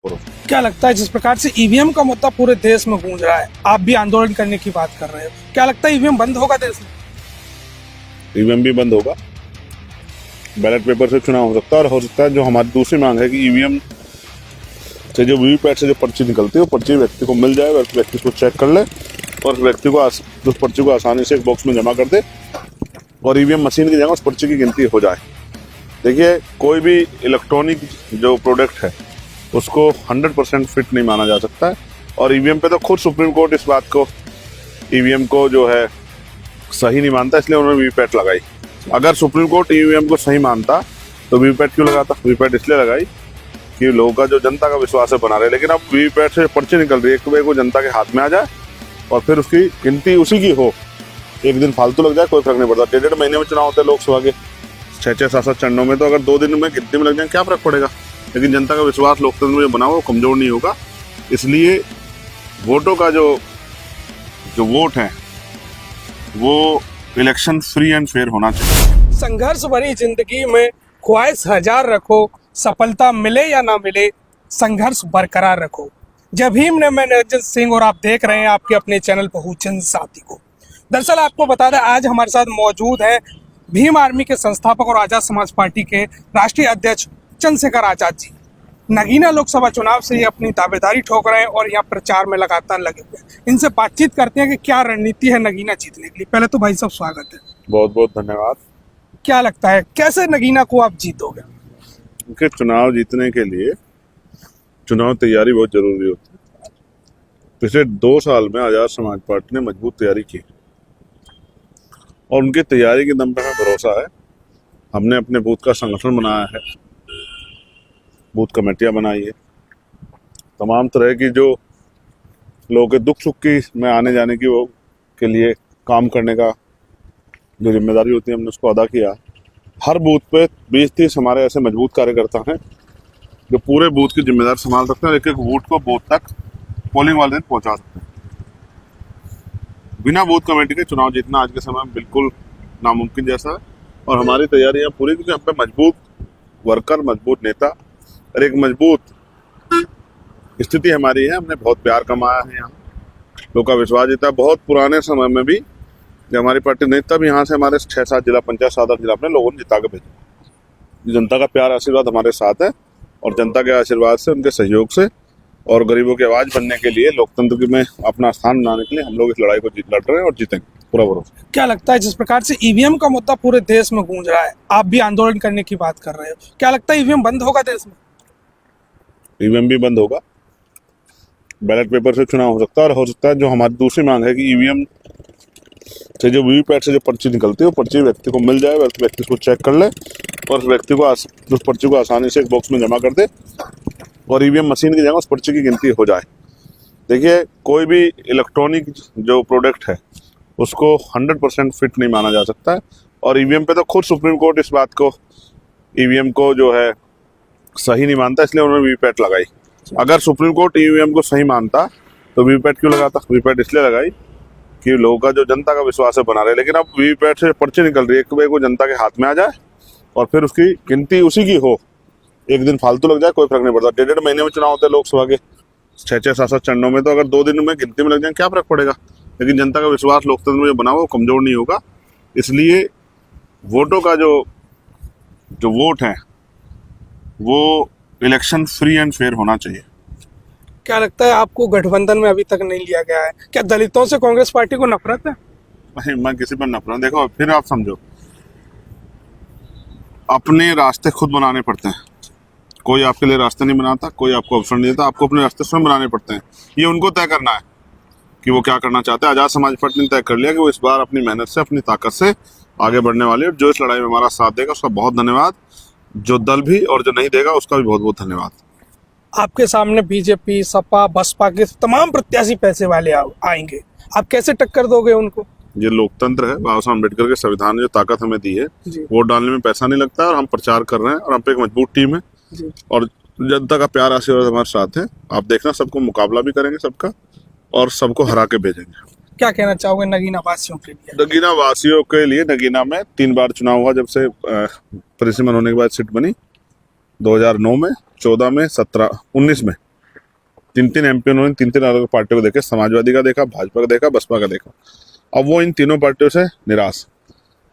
क्या लगता है जिस प्रकार से ईवीएम का मुद्दा पूरे देश में गूंज रहा है, आप भी आंदोलन करने की बात कर रहे हो, क्या लगता है ईवीएम बंद होगा देश में? ईवीएम भी बंद होगा, बैलेट पेपर से चुनाव हो सकता है। और हो सकता है जो हमारी दूसरी मांग है कि ईवीएम से जो वीवीपैट से जो पर्ची निकलती है वो पर्ची व्यक्ति को मिल जाए, व्यक्ति को चेक कर ले और व्यक्ति को उस पर्ची को आसानी से एक बॉक्स में जमा कर दे और ईवीएम मशीन की जगह उस पर्ची की गिनती हो जाए। देखिए, कोई भी इलेक्ट्रॉनिक जो प्रोडक्ट है उसको 100% फिट नहीं माना जा सकता है। और ईवीएम पे तो खुद सुप्रीम कोर्ट इस बात को, ईवीएम को जो है सही नहीं मानता, इसलिए उन्होंने वीवीपैट लगाई। अगर सुप्रीम कोर्ट ईवीएम को सही मानता तो वीवीपैट क्यों लगाता? वीवीपैट इसलिए लगाई कि लोगों का जो जनता का विश्वास है बना रहे। लेकिन अब वीवीपैट से पर्ची निकल रही है, एक वो जनता के हाथ में आ जाए और फिर उसकी गिनती उसी की हो, एक दिन फालतू लग जाए कोई फर्क नहीं पड़ता। 1.5 महीने में चुनाव होते हैं लोकसभा के, 6-6, 7-7 चरणों में, तो अगर 2 दिन में गिनती में लग जाए क्या फर्क पड़ेगा? लेकिन जनता का विश्वास लोकतंत्र में जो बना हुआ वो कमजोर नहीं होगा। इसलिए वोटों का जो वोट है वो इलेक्शन फ्री एंड फेयर होना चाहिए। संघर्ष भरी जिंदगी में ख्वाहिश हजार रखो, सफलता मिले या ना मिले, संघर्ष बरकरार रखो। जय भीम ने मैं निरंजन सिंह और आप देख रहे हैं आपके अपने चैनल बहुजन साथी को। दरअसल आपको बता दें, आज हमारे साथ मौजूद है भीम आर्मी के संस्थापक और आजाद समाज पार्टी के राष्ट्रीय अध्यक्ष चंद्रशेखर आजाद जी। नगीना लोकसभा चुनाव से ये अपनी दावेदारी ठोक रहे हैं और यहाँ प्रचार में लगातार लगे हुए हैं। इनसे बातचीत करते हैं कि क्या रणनीति है नगीना जीतने के लिए। पहले तो भाई साहब स्वागत है। बहुत बहुत धन्यवाद। क्या लगता है कैसे नगीना को आप जीतोगे? क्योंकि चुनाव जीतने के लिए चुनाव तैयारी बहुत जरूरी होती है। पिछले 2 साल में आजाद समाज पार्टी ने मजबूत तैयारी की और उनकी तैयारी के दम पर हमें भरोसा है। हमने अपने बूथ का संगठन बनाया है, बूथ कमेटियां बनाई है, तमाम तरह की जो लोगों के दुख सुख की में आने जाने की वो के लिए काम करने का जो जिम्मेदारी होती है हमने उसको अदा किया। हर बूथ पे 20-30 हमारे ऐसे मजबूत कार्यकर्ता हैं जो पूरे बूथ की जिम्मेदारी संभाल सकते हैं और एक-एक बूथ को बूथ तक पोलिंग वाले दिन पहुंचा सकते हैं। बिना बूथ कमेटी के चुनाव जीतना आज के समय में बिल्कुल नामुमकिन जैसा है। और हमारी तैयारियां पूरी, क्योंकि हम पे मजबूत वर्कर, मजबूत नेता और एक मजबूत स्थिति हमारी है। हमने बहुत प्यार कमाया है, यहाँ लोगों का विश्वास जीता। बहुत पुराने समय में भी जब हमारी पार्टी नहीं, तब यहाँ से हमारे 6-7 जिला पंचायत, 7-8 जिला अपने लोगों ने जिता के भेजा। जनता का प्यार आशीर्वाद हमारे साथ है और जनता के आशीर्वाद से, उनके सहयोग से और गरीबों की आवाज बनने के लिए, लोकतंत्र में अपना स्थान बनाने के लिए हम लोग इस लड़ाई को लड़ रहे हैं और जीतेंगे, पूरा भरोसा। क्या लगता है जिस प्रकार से ईवीएम का मुद्दा पूरे देश में गूंज रहा है, आप भी आंदोलन करने की बात कर रहे हो, क्या लगता है ईवीएम बंद होगा देश में? ईवीएम भी बंद होगा, बैलेट पेपर से चुनाव हो सकता है। और हो सकता है जो हमारी दूसरी मांग है कि ईवीएम से जो वीवीपैट से जो पर्ची निकलती है वो पर्ची व्यक्ति को मिल जाए, व्यक्ति को चेक कर ले और व्यक्ति को उस पर्ची को आसानी से एक बॉक्स में जमा कर दे और ईवीएम मशीन की जगह उस पर्ची की गिनती हो जाए। देखिए, कोई भी इलेक्ट्रॉनिक जो प्रोडक्ट है उसको 100% फिट नहीं माना जा सकता है। और ईवीएम पे तो खुद सुप्रीम कोर्ट इस बात को, ईवीएम को जो है सही नहीं मानता, इसलिए उन्होंने वीवीपैट लगाई। अगर सुप्रीम कोर्ट ईवीएम को सही मानता तो वीवीपैट क्यों लगाता? वीवीपैट इसलिए लगाई कि लोगों का जो जनता का विश्वास है बना रहे। लेकिन अब वीवीपैट से पर्ची निकल रही है, एक वो जनता के हाथ में आ जाए और फिर उसकी गिनती उसी की हो, एक दिन फालतू लग जाए कोई फर्क नहीं पड़ता। 1.5 महीने में चुनाव होते हैं लोकसभा के, 6-6, 7-7 चरणों में, तो अगर 2 दिन में गिनती में लग जाए क्या फर्क पड़ेगा? लेकिन जनता का विश्वास लोकतंत्र में जो बना हुआ वो कमजोर नहीं होगा। इसलिए वोटों का जो वोट है वो इलेक्शन फ्री एंड फेयर होना चाहिए। क्या लगता है आपको गठबंधन में अभी तक नहीं लिया गया है? क्या दलितों से कांग्रेस पार्टी को नफरत है? नहीं, मैं किसी पर नफरत, देखो फिर आप समझो, अपने रास्ते खुद बनाने पड़ते हैं। कोई आपके लिए रास्ते नहीं बनाता, कोई आपको अवसर नहीं देता, आपको अपने रास्ते स्वयं बनाने पड़ते हैं। ये उनको तय करना है कि वो क्या करना चाहते हैं। आजाद समाज पार्टी ने तय कर लिया कि वो इस बार अपनी मेहनत से, अपनी ताकत से आगे बढ़ने वाली है। जो इस लड़ाई में हमारा साथ देगा उसका बहुत धन्यवाद, जो दल भी और जो नहीं देगा उसका भी बहुत बहुत धन्यवाद। आपके सामने बीजेपी, सपा, बसपा के तमाम प्रत्याशी पैसे वाले आएंगे, आप कैसे टक्कर दोगे उनको? ये लोकतंत्र है, बाबा साहब अम्बेडकर के संविधान ने जो ताकत हमें दी है, वोट डालने में पैसा नहीं लगता और हम प्रचार कर रहे हैं और हम पे एक मजबूत टीम है और जनता का प्यार आशीर्वाद हमारे साथ है। आप देखना, सबको मुकाबला भी करेंगे सबका और सबको हरा के भेजेंगे। क्या कहना चाहोगे नगीना वासियों के लिए? नगीना वासियों के लिए, नगीना में 3 बार चुनाव हुआ जब से परिसीमन होने के बाद सीट बनी, 2009 में, 14 में, 17, 19 में। 3 एमपी उन्होंने 3 अलग पार्टियों को देखे, समाजवादी का देखा, भाजपा का देखा, बसपा का देखा। अब वो इन तीनों पार्टियों से निराश,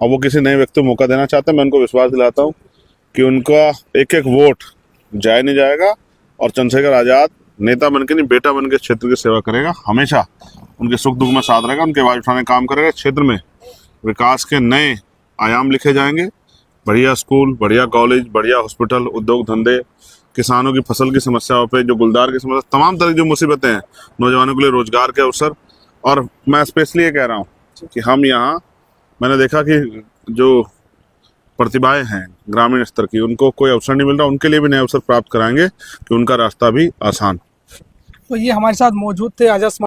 अब वो किसी नए व्यक्ति को मौका देना चाहते हैं। मैं उनको विश्वास दिलाता हूँ कि उनका एक एक वोट जाए नहीं जाएगा और चंद्रशेखर आजाद नेता बन के नहीं, बेटा बन के क्षेत्र की सेवा करेगा, हमेशा उनके सुख दुख में साथ रहेगा, उनके आवाज उठाने का काम करेगा। क्षेत्र में विकास के नए आयाम लिखे जाएंगे, बढ़िया स्कूल, बढ़िया कॉलेज, बढ़िया हॉस्पिटल, उद्योग धंधे, किसानों की फसल की समस्याओं पे, जो गुलदार की समस्या, तमाम तरह की जो मुसीबतें हैं, नौजवानों के लिए रोजगार के अवसर। और मैं स्पेशली ये कह रहा हूँ कि हम यहाँ, मैंने देखा कि जो प्रतिभाएं हैं ग्रामीण स्तर की, उनको कोई अवसर नहीं मिल रहा, उनके लिए भी नए अवसर प्राप्त कराएंगे कि उनका रास्ता भी आसान। तो ये हमारे साथ मौजूद थे आजाद